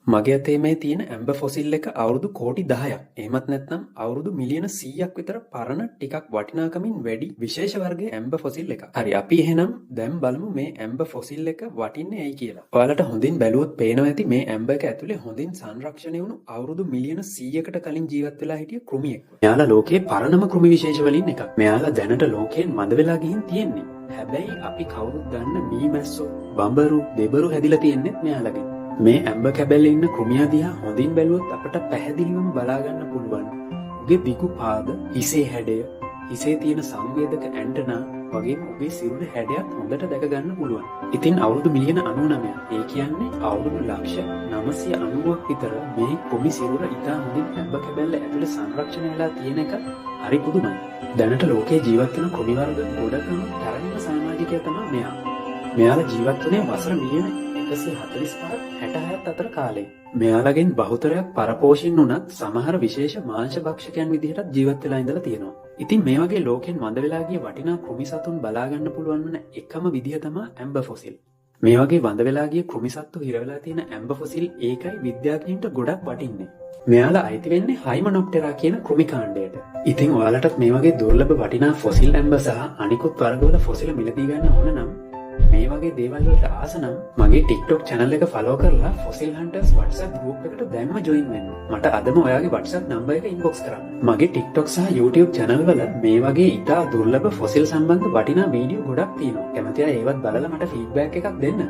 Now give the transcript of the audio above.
මගේ අතේ මේ තියෙන ඇම්බර් ෆොසිල් එක අවුරුදු කෝටි 10ක්. එහෙමත් නැත්නම් අවුරුදු මිලියන 100ක් විතර පරණ ටිකක් වටිනාකමින් වැඩි විශේෂ වර්ගයේ ඇම්බර් ෆොසිල් එකක්. හරි අපි එහෙනම් දැන් බලමු මේ ඇම්බර් ෆොසිල් එක වටින්නේ ඇයි කියලා. ඔයාලට හොඳින් බැලුවොත් පේනවා ඇති මේ ඇම්බර් එක ඇතුලේ හොඳින් සංරක්ෂණය වුණු අවුරුදු මිලියන 100කට කලින් ජීවත් වෙලා හිටිය කෘමියෙක්. මෙයාලා ලෝකේ පරණම කෘමි විශේෂ වලින් එකක්. මෙයාලා දැනට ලෝකයෙන් මඳ වෙලා ගිහින් තියෙන්නේ. හැබැයි අපි කවුරුත් දන්න මීමැස්සෝ, බඹරු, දෙබරු හැදිලා තියෙන්නේ මෙයාලගෙන්. මේ ඇම්බර් කැබැල්ලේ ඉන්න කෘමියා දිහා හොඳින් බැලුවොත් අපට පැහැදිලිවම බලා ගන්න පුළුවන්. උගේ දිගු පාද, හිසේ හැඩය, හිසේ තියෙන සංවේදක ඇන්ටනා වගේම උගේ සිරුරේ හැඩයත් හොඳට දැක ගන්න පුළුවන්. ඉතින් අවුරුදු මිලියන 99ක්. ඒ කියන්නේ අවුරුදු ලක්ෂ 990ක් විතර මේ කෘමි සිරුර ඉතා හොඳින් ඇම්බර් කැබැල්ල ඇතුලේ සංරක්ෂණය වෙලා තියෙන එක හරි පුදුමයි. දැනට ලෝකේ ජීවත් වෙන කෘමි වර්ග ගොඩකම තරමික සමාජිකයා තමයි මෙයා. මෙයාලා ජීවත් වුණේ වසර මිලියන 145-66 අතර කාලේ. මෙයාලගෙන් බහුතරයක් පරපෝෂින් වුණත් සමහර විශේෂ මාංශ භක්ෂකයන් විදිහට ජීවත් වෙලා ඉඳලා තියෙනවා. ඉතින් මේ වගේ ලෝකෙන් මඳ වෙලා ගිය වටිනා කෘමි සතුන් බලා ගන්න පුළුවන් වෙන එකම විදිහ තමයි ඇම්බර් ෆොසිල්. මේ වගේ වඳ වෙලා ගිය කෘමි සත්තු හිර වෙලා තියෙන ඇම්බර් ෆොසිල් ඒකයි විද්‍යාඥයින්ට ගොඩක් වටින්නේ. මෙයාලා අයිති වෙන්නේ හයිමනොප්ටෙරා කියන කෘමි කාණ්ඩයට. ඉතින් ඔයාලටත් මේ වගේ දුර්ලභ වටිනා ෆොසිල් ඇම්බර් සහ අනිකුත් වර්ගවල ෆොසිල් මිලදී ගන්න ඕන නම් මේ වගේ දේවල් වලට ආස නම් මගේ TikTok channel එක follow කරලා Fossil Hunters WhatsApp group එකට දැන්ම join වෙන්න. මට අදම ඔයාගේ WhatsApp number එක inbox කරන්න. මගේ TikTok සහ YouTube channel වල මේ වගේ ඉතා දුර්ලභ ෆොසිල් සම්බන්ධ වටිනා වීඩියෝ ගොඩක් තියෙනවා. කැමති අය ඒවත් බලලා මට feedback එකක් දෙන්න.